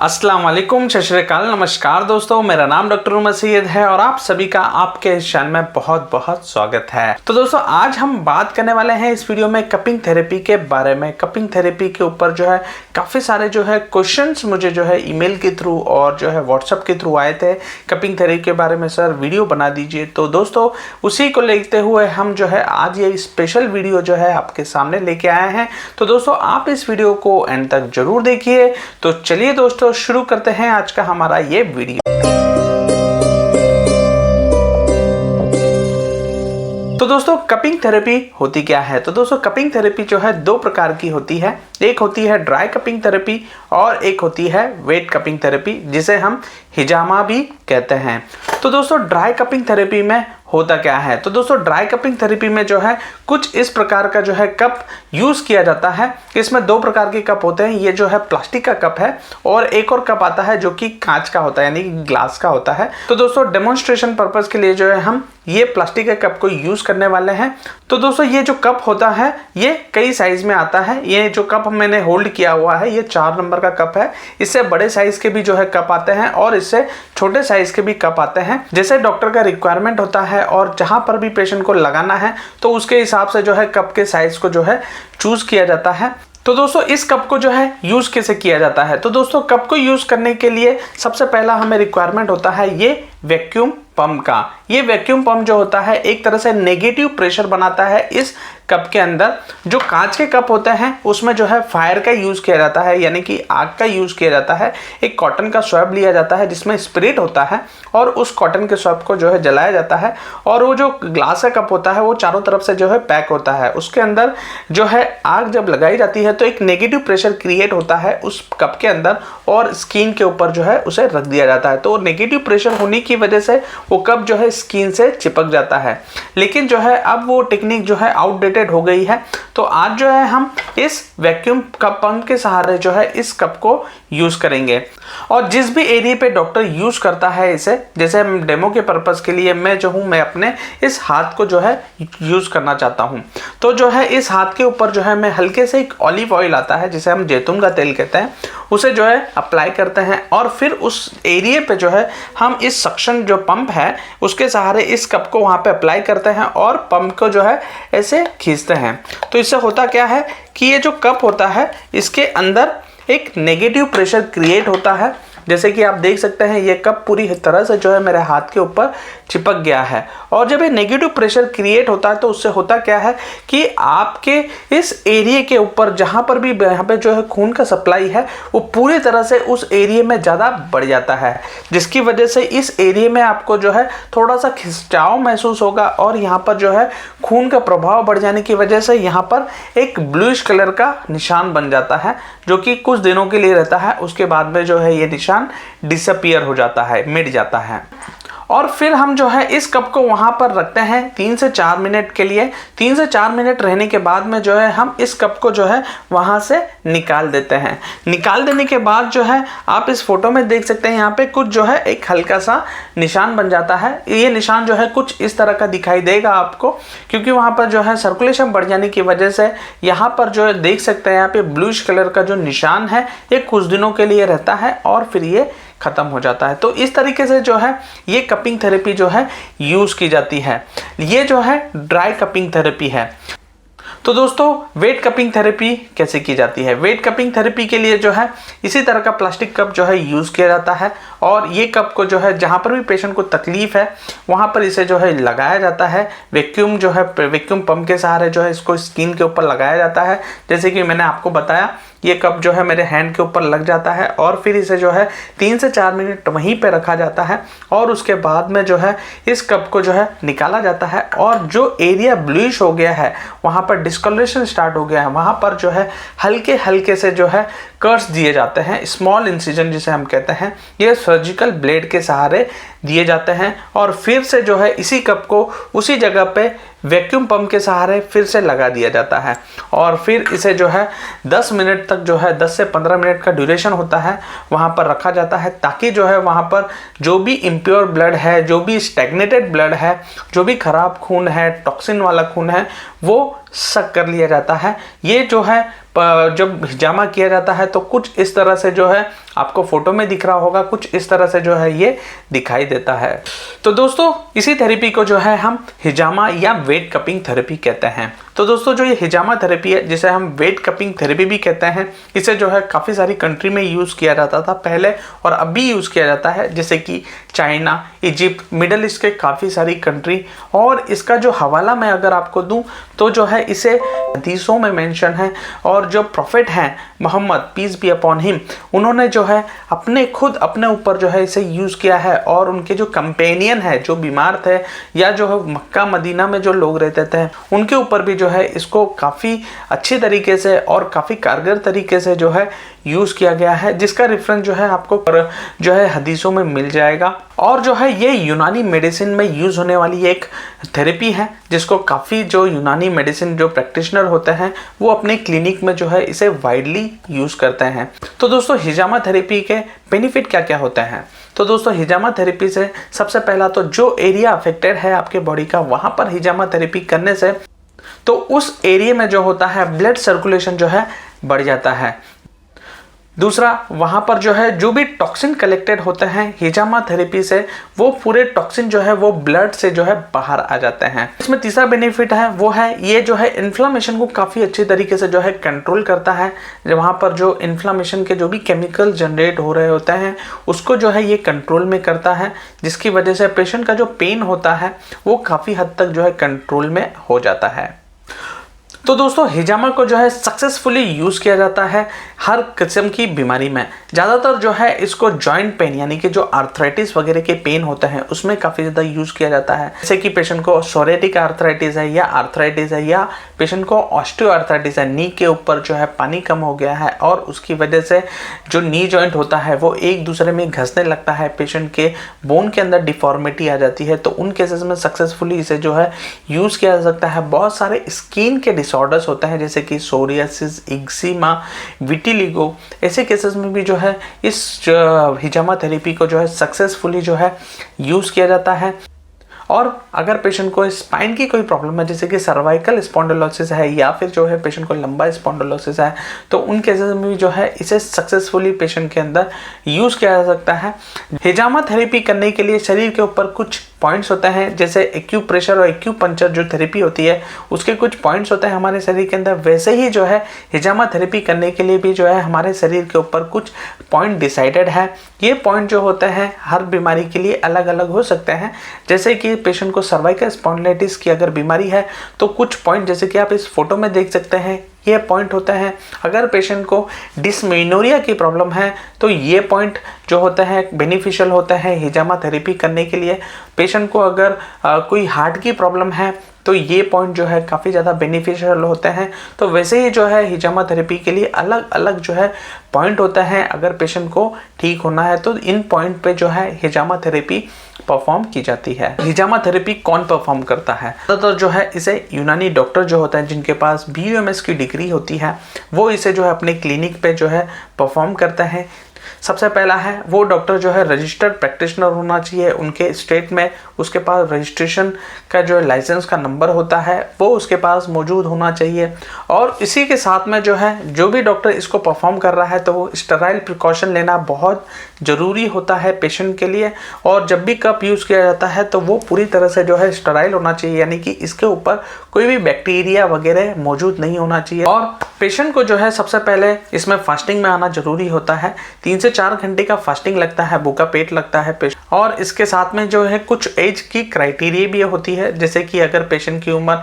अस्सलाम वालेकुम, सत श्री अकाल, नमस्कार दोस्तों। मेरा नाम डॉक्टर उमर सैयद है और आप सभी का आपके इस चैनल में बहुत बहुत स्वागत है। तो दोस्तों आज हम बात करने वाले हैं इस वीडियो में कपिंग थेरेपी के बारे में। कपिंग थेरेपी के ऊपर जो है काफ़ी सारे जो है क्वेश्चंस मुझे जो है ईमेल के थ्रू और जो है व्हाट्सएप के थ्रू आए थे। कपिंग थेरेपी के बारे में सर वीडियो बना दीजिए। तो दोस्तों उसी को लेते हुए हम जो है आज ये स्पेशल वीडियो जो है आपके सामने लेके आए हैं। तो दोस्तों आप इस वीडियो को एंड तक जरूर देखिए। तो चलिए दोस्तों शुरू करते हैं आज का हमारा ये वीडियो। तो दोस्तों कपिंग थेरेपी होती क्या है? तो दोस्तों कपिंग थेरेपी जो है दो प्रकार की होती है। एक होती है ड्राई कपिंग थेरेपी और एक होती है वेट कपिंग थेरेपी, जिसे हम हिजामा भी कहते हैं। तो दोस्तों ड्राई कपिंग थेरेपी में होता क्या है? तो दोस्तों ड्राई कपिंग थेरेपी में जो है कुछ इस प्रकार का जो है कप यूज़ किया जाता है। इसमें दो प्रकार के कप होते हैं। ये जो है प्लास्टिक का कप है और एक और कप आता है जो कि कांच का होता है, यानी कि ग्लास का होता है। तो दोस्तों डेमोन्स्ट्रेशन पर्पज़ के लिए जो है हम ये प्लास्टिक के कप को यूज़ करने वाले हैं। तो दोस्तों ये जो कप होता है ये कई साइज़ में आता है। ये जो कप मैंने होल्ड किया हुआ है ये 4 नंबर का कप है। इससे बड़े साइज़ के भी जो है कप आते हैं और इससे छोटे साइज़ के भी कप आते हैं। जैसे डॉक्टर का रिक्वायरमेंट होता है और जहाँ पर भी पेशेंट को लगाना है तो उसके हिसाब से जो है कप के साइज़ को जो है चूज़ किया जाता है। तो दोस्तों इस कप को जो है यूज़ कैसे किया जाता है? तो दोस्तों कप को यूज़ करने के लिए सबसे पहला हमें रिक्वायरमेंट होता है ये वैक्यूम पंप का। ये वैक्यूम पंप जो होता है एक तरह से नेगेटिव प्रेशर बनाता है इस कप के अंदर। जो कांच के कप होते हैं उसमें जो है फायर का यूज़ किया जाता है, यानी कि आग का यूज़ किया जाता है। एक कॉटन का स्वैब लिया जाता है जिसमें स्पिरिट होता है और उस कॉटन के स्वैब को जो है जलाया जाता है और वो जो ग्लास का कप होता है वो चारों तरफ से जो है पैक होता है। उसके अंदर जो है आग जब लगाई जाती है तो एक नेगेटिव प्रेशर क्रिएट होता है उस कप के अंदर और स्किन के ऊपर जो है उसे रख दिया जाता है। तो नेगेटिव प्रेशर होने की वजह से वो कप जो है स्किन से चिपक जाता है। लेकिन जो है अब वो टेक्निक जो है आउटडेटेड हो गई है। तो आज जो है हम इस वैक्यूम कप पंप के सहारे जो है इस कप को यूज़ करेंगे और जिस भी एरिया पे डॉक्टर यूज़ करता है इसे, जैसे हम डेमो के पर्पज़ के लिए मैं जो हूँ मैं अपने इस हाथ को जो है यूज़ करना चाहता हूँ। तो जो है इस हाथ के ऊपर जो है मैं हल्के से एक ऑलिव ऑयल आता है जिसे हम जैतून का तेल कहते हैं, उसे जो है अप्लाई करते हैं और फिर उस एरिया पे जो है हम इस सक्शन जो पंप है उसके सहारे इस कप को वहाँ पे अप्लाई करते हैं और पंप को जो है ऐसे खींचते हैं। तो इससे होता क्या है कि ये जो कप होता है इसके अंदर एक नेगेटिव प्रेशर क्रिएट होता है। जैसे कि आप देख सकते हैं ये कप पूरी तरह से जो है मेरे हाथ के ऊपर चिपक गया है और जब ये नेगेटिव प्रेशर क्रिएट होता है तो उससे होता क्या है कि आपके इस एरिया के ऊपर जहाँ पर भी यहाँ पे जो है खून का सप्लाई है वो पूरी तरह से उस एरिया में ज़्यादा बढ़ जाता है, जिसकी वजह से इस एरिया में आपको जो है थोड़ा सा खिंचाव महसूस होगा और यहाँ पर जो है खून का प्रभाव बढ़ जाने की वजह से यहाँ पर एक ब्लूइश कलर का निशान बन जाता है जो कि कुछ दिनों के लिए रहता है। उसके बाद में जो है ये निशान डिसअपीयर हो जाता है, मिट जाता है। और फिर हम जो है इस कप को वहाँ पर रखते हैं 3 से 4 मिनट के लिए। 3 से 4 मिनट रहने के बाद में जो है हम इस कप को जो है वहाँ से निकाल देते हैं। निकाल देने के बाद जो है आप इस फोटो में देख सकते हैं यहाँ पे कुछ जो है एक हल्का सा निशान बन जाता है। ये निशान जो है कुछ इस तरह का दिखाई देगा आपको, क्योंकि वहाँ पर जो है सर्कुलेशन बढ़ जाने की वजह से यहाँ पर जो है देख सकते हैं यहाँ पे ब्लूइश कलर का जो निशान है ये कुछ दिनों के लिए रहता है और फिर ये ख़त्म हो जाता है। तो इस तरीके से जो है ये कपिंग थेरेपी जो है यूज़ की जाती है। ये जो है ड्राई कपिंग थेरेपी है। तो दोस्तों वेट कपिंग थेरेपी कैसे की जाती है? वेट कपिंग थेरेपी के लिए जो है इसी तरह का प्लास्टिक कप जो है यूज़ किया जाता है और ये कप को जो है जहाँ पर भी पेशेंट को तकलीफ़ है वहाँ पर इसे जो है लगाया जाता है। वैक्यूम जो है वैक्यूम पंप के सहारे जो है इसको स्किन के ऊपर लगाया जाता है। जैसे कि मैंने आपको बताया ये कप जो है मेरे हैंड के ऊपर लग जाता है और फिर इसे जो है 3 से 4 मिनट वहीं पे रखा जाता है और उसके बाद में जो है इस कप को जो है निकाला जाता है और जो एरिया ब्लूइश हो गया है वहाँ पर डिस्कलरेशन स्टार्ट हो गया है वहाँ पर जो है हल्के हल्के से जो है कट्स दिए जाते हैं, स्मॉल इंसिजन जिसे हम कहते हैं। ये सर्जिकल ब्लेड के सहारे दिए जाते हैं और फिर से जो है इसी कप को उसी जगह पे वैक्यूम पंप के सहारे फिर से लगा दिया जाता है और फिर इसे जो है 10 मिनट तक जो है 10 से 15 मिनट का ड्यूरेशन होता है वहाँ पर रखा जाता है, ताकि जो है वहाँ पर जो भी इम्प्योर ब्लड है, जो भी स्टैग्नेटेड ब्लड है, जो भी खराब खून है, टॉक्सिन वाला खून है, वो सक कर लिया जाता है। ये जो है जब हिजामा किया जाता है तो कुछ इस तरह से जो है आपको फोटो में दिख रहा होगा, कुछ इस तरह से जो है ये दिखाई देता है। तो दोस्तों इसी थेरेपी को जो है हम हिजामा या वेट कपिंग थेरेपी कहते हैं। तो दोस्तों जो ये हिजामा थेरेपी है, जिसे हम वेट कपिंग थेरेपी भी कहते हैं, इसे जो है काफ़ी सारी कंट्री में यूज़ किया जाता था पहले और अब भी यूज़ किया जाता है, जैसे कि चाइना, इजिप्ट, मिडल ईस्ट के काफ़ी सारी कंट्री। और इसका जो हवाला मैं अगर आपको दूं तो जो है इसे हदीसों में मेंशन है, और जो प्रॉफिट हैं मोहम्मद पीस बी अपॉन हिम, उन्होंने जो है अपने ऊपर जो है इसे यूज़ किया है। और उनके जो कंपेनियन है, जो बीमार थे या जो है मक्का मदीना में जो लोग रहते थे, उनके ऊपर भी जो है इसको काफ़ी अच्छी तरीके से और काफ़ी कारगर तरीके से जो है यूज़ किया गया है, जिसका रेफरेंस जो है आपको जो है हदीसों में मिल जाएगा। और जो है ये यूनानी मेडिसिन में यूज़ होने वाली एक थेरेपी है, जिसको काफ़ी जो यूनानी मेडिसिन जो प्रैक्टिशनर होते हैं वो अपने क्लिनिक में जो है इसे वाइडली यूज़ करते हैं। तो दोस्तों हिजामा थेरेपी के बेनिफिट क्या क्या होते हैं? तो दोस्तों हिजामा थेरेपी से सबसे पहला तो जो एरिया अफेक्टेड है आपके बॉडी का, वहाँ पर हिजामा थेरेपी करने से तो उस एरिया में जो होता है ब्लड सर्कुलेशन जो है बढ़ जाता है। दूसरा, वहाँ पर जो है जो भी टॉक्सिन कलेक्टेड होते हैं हिजामा थेरेपी से, वो पूरे टॉक्सिन जो है वो ब्लड से जो है बाहर आ जाते हैं। इसमें तीसरा बेनिफिट है वो है ये जो है इन्फ्लामेशन को काफ़ी अच्छी तरीके से जो है कंट्रोल करता है। वहाँ पर जो इन्फ्लामेशन के जो भी केमिकल जनरेट हो रहे होते हैं उसको जो है ये कंट्रोल में करता है, जिसकी वजह से पेशेंट का जो पेन होता है वो काफ़ी हद तक जो है कंट्रोल में हो जाता है। तो दोस्तों हिजामा को जो है सक्सेसफुली यूज़ किया जाता है हर किस्म की बीमारी में। ज़्यादातर जो है इसको जॉइंट पेन यानी कि जो आर्थराइटिस वगैरह के पेन होते हैं उसमें काफ़ी ज़्यादा यूज़ किया जाता है, जैसे कि पेशेंट को सोरेटिक आर्थराइटिस है या आर्थराइटिस है, या पेशेंट को ऑस्टियो आर्थराइटिस है, नी के ऊपर जो है पानी कम हो गया है और उसकी वजह से जो नी जॉइंट होता है वो एक दूसरे में घसने लगता है, पेशेंट के बोन के अंदर डिफॉर्मिटी आ जाती है, तो उन केसेस में सक्सेसफुली इसे जो है यूज़ किया जा सकता है। बहुत सारे स्किन के डिसऑर्डर्स होते हैं जैसे कि सोरियासिस, एक्जिमा, विटिलिगो, ऐसे केसेस में भी जो है इस हिजामा थेरेपी को जो है सक्सेसफुली जो है यूज़ किया जाता है। और अगर पेशेंट को स्पाइन की कोई प्रॉब्लम है जैसे कि सर्वाइकल स्पॉन्डिलोसिस है या फिर जो है पेशेंट को लंबा स्पॉन्डिलोसिस है, तो उन केसेस में भी जो है इसे सक्सेसफुली पेशेंट के अंदर यूज़ किया जा सकता है। हिजामा थेरेपी करने के लिए शरीर के ऊपर कुछ पॉइंट्स होते हैं, जैसे एक्यूप्रेशर और एक्यूपंक्चर जो थेरेपी होती है उसके कुछ पॉइंट्स होते हैं हमारे शरीर के अंदर, वैसे ही जो है हिजामा थेरेपी करने के लिए भी जो है हमारे शरीर के ऊपर कुछ पॉइंट डिसाइडेड है। ये पॉइंट जो होते हैं हर बीमारी के लिए अलग अलग हो सकते हैं, जैसे कि पेशेंट को सर्वाइकल स्पॉन्डिलाइटिस की अगर बीमारी है तो कुछ पॉइंट जैसे कि आप इस फोटो में देख सकते हैं ये पॉइंट होते हैं। अगर पेशेंट को डिस्मेनोरिया की प्रॉब्लम है तो ये पॉइंट जो होते हैं बेनिफिशियल होते हैं हिजामा थेरेपी करने के लिए। पेशेंट को अगर कोई हार्ट की प्रॉब्लम है तो ये पॉइंट जो है काफ़ी ज़्यादा बेनिफिशियल होते हैं। तो वैसे ही जो है हिजामा थेरेपी के लिए अलग अलग जो है पॉइंट होते हैं। अगर पेशेंट को ठीक होना है तो इन पॉइंट पे जो है हिजामा थेरेपी परफॉर्म की जाती है। हिजामा थेरेपी कौन परफॉर्म करता है? ज़्यादातर जो है इसे यूनानी डॉक्टर जो होते हैं जिनके पास BUMS की डिग्री होती है वो इसे जो है अपने क्लिनिक पे जो है परफॉर्म करते हैं। सबसे पहला है वो डॉक्टर जो है रजिस्टर्ड प्रैक्टिशनर होना चाहिए उनके स्टेट में, उसके पास रजिस्ट्रेशन का जो लाइसेंस का नंबर होता है वो उसके पास मौजूद होना चाहिए। और इसी के साथ में जो है जो भी डॉक्टर इसको परफॉर्म कर रहा है तो वो स्टेराइल प्रिकॉशन लेना बहुत ज़रूरी होता है पेशेंट के लिए। और जब भी कप यूज़ किया जाता है तो वो पूरी तरह से जो है स्टेराइल होना चाहिए, यानी कि इसके ऊपर कोई भी बैक्टीरिया वगैरह मौजूद नहीं होना चाहिए। और पेशेंट को जो है सबसे पहले इसमें फास्टिंग में आना ज़रूरी होता है। 3 से 4 घंटे का फास्टिंग लगता है, भूखा पेट लगता है पेशेंट। और इसके साथ में जो है कुछ एज की क्राइटेरिया भी होती है, जैसे कि अगर पेशेंट की उम्र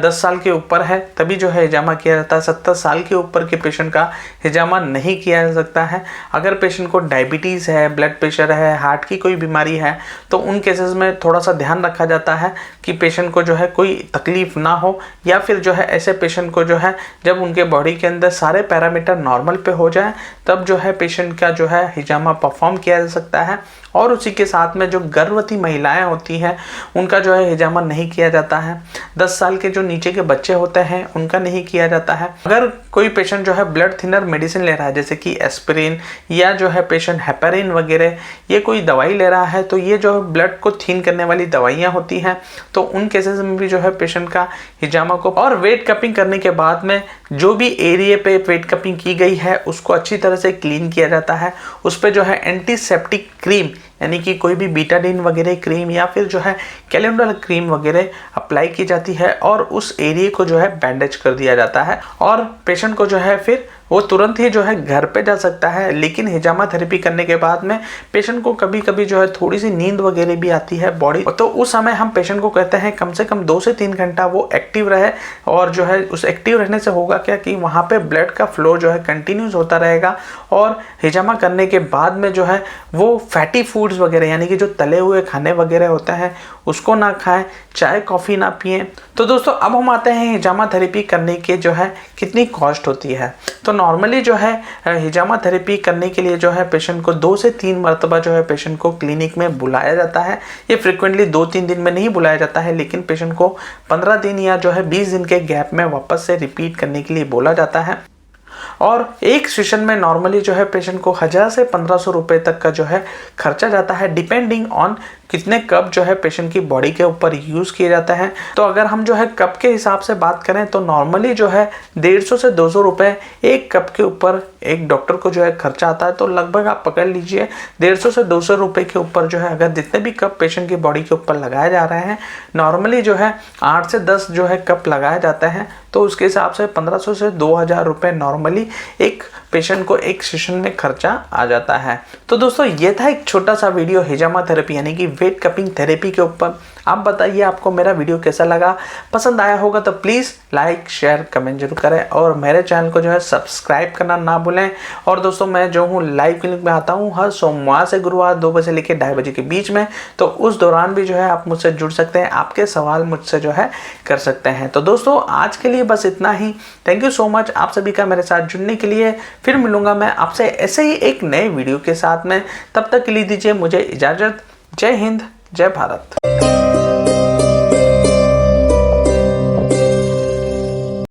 10 साल के ऊपर है तभी जो है हिजामा किया जाता है। 70 साल के ऊपर के पेशेंट का हिजामा नहीं किया जा सकता है। अगर पेशेंट को डायबिटीज़ है, ब्लड प्रेशर है, हार्ट की कोई बीमारी है तो उन केसेस में थोड़ा सा ध्यान रखा जाता है कि पेशेंट को जो है कोई तकलीफ ना हो, या फिर जो है ऐसे पेशेंट को जो है जब उनके बॉडी के अंदर सारे पैरामीटर नॉर्मल पे हो जाए तब जो है पेशेंट का जो है हिजामा परफॉर्म किया जा सकता है। और उसी के साथ में जो गर्भवती महिलाएं होती हैं उनका जो है हिजामा नहीं किया जाता है। 10 साल के जो नीचे के बच्चे होते हैं उनका नहीं किया जाता है। अगर कोई पेशेंट जो है ब्लड थिनर मेडिसिन ले रहा है जैसे कि एस्पिरिन या जो है पेशेंट हेपेरिन वगैरह ये कोई दवाई ले रहा है तो ये जो ब्लड को थिन करने वाली दवाइयाँ होती हैं, तो उन केसेस में भी जो है पेशेंट का किया हिजामा को, और वेट कपिंग करने के बाद में जो भी एरिया पे वेट कपिंग की गई है उसको अच्छी तरह से क्लीन किया जाता है। उस पर जो है एंटीसेप्टिक क्रीम यानी कि कोई भी बीटाडीन वगैरह क्रीम या फिर जो है कैलेंडोल क्रीम वगैरह अप्लाई की जाती है और उस एरिया को जो है बैंडेज कर दिया जाता है और पेशेंट को जो है फिर वो तुरंत ही जो है घर पे जा सकता है। लेकिन हिजामा थेरेपी करने के बाद में पेशेंट को कभी कभी जो है थोड़ी सी नींद वगैरह भी आती है बॉडी, तो उस समय हम पेशेंट को कहते हैं कम से कम 2 से 3 घंटा वो एक्टिव रहे। और जो है उस एक्टिव रहने से होगा क्या कि वहाँ पे ब्लड का फ्लो जो है कंटिन्यूस होता रहेगा और हिजामा करने के बाद में जो है वो फैटी फूड्स वगैरह यानी कि जो तले हुए खाने वगैरह होते हैं उसको ना खाएं, चाय कॉफ़ी ना पिएं। तो दोस्तों अब हम आते हैं हिजामा थेरेपी करने के जो है कितनी कॉस्ट होती है। तो नॉर्मली जो है हिजामा थेरेपी करने के लिए जो है पेशेंट को 2 से 3 मरतबा जो है पेशेंट को क्लिनिक में बुलाया जाता है। ये फ्रिक्वेंटली 2-3 दिन में नहीं बुलाया जाता है, लेकिन पेशेंट को 15 दिन या जो है 20 दिन के गैप में वापस से रिपीट करने के लिए बोला जाता है। और एक सेशन में नॉर्मली जो है पेशेंट को 1000 से 1500 रुपए तक का जो है खर्चा जाता है, डिपेंडिंग ऑन कितने कप जो है पेशेंट की बॉडी के ऊपर यूज़ किए जाते हैं। तो अगर हम जो है कप के हिसाब से बात करें तो नॉर्मली जो है 150 से 200 रुपये एक कप के ऊपर एक डॉक्टर को जो है खर्चा आता है। तो लगभग आप पकड़ लीजिए 150 से 200 रुपये के ऊपर जो है अगर जितने भी कप पेशेंट की बॉडी के ऊपर लगाए जा रहे हैं, नॉर्मली जो है 8 से 10 जो है कप लगाए जाते हैं, तो उसके हिसाब से 1500 से 2000 रुपये नॉर्मली एक पेशेंट को एक सेशन में खर्चा आ जाता है। तो दोस्तों ये था एक छोटा सा वीडियो हिजामा थेरेपी यानी कि वेट कपिंग थेरेपी के ऊपर। आप बताइए आपको मेरा वीडियो कैसा लगा, पसंद आया होगा तो प्लीज़ लाइक शेयर कमेंट जरूर करें और मेरे चैनल को जो है सब्सक्राइब करना ना भूलें। और दोस्तों मैं जो हूँ लाइव क्लिनिक में आता हूँ हर सोमवार से गुरुवार 2 बजे लेकर 2:30 बजे के बीच में, तो उस दौरान भी जो है आप मुझसे जुड़ सकते हैं, आपके सवाल मुझसे जो है कर सकते हैं। तो दोस्तों आज के लिए बस इतना ही। थैंक यू सो मच आप सभी का मेरे साथ जुड़ने के लिए। फिर मिलूंगा मैं आपसे ऐसे ही एक नए वीडियो के साथ में, तब तक के लिए दीजिए मुझे इजाज़त। जय हिंद, जय भारत।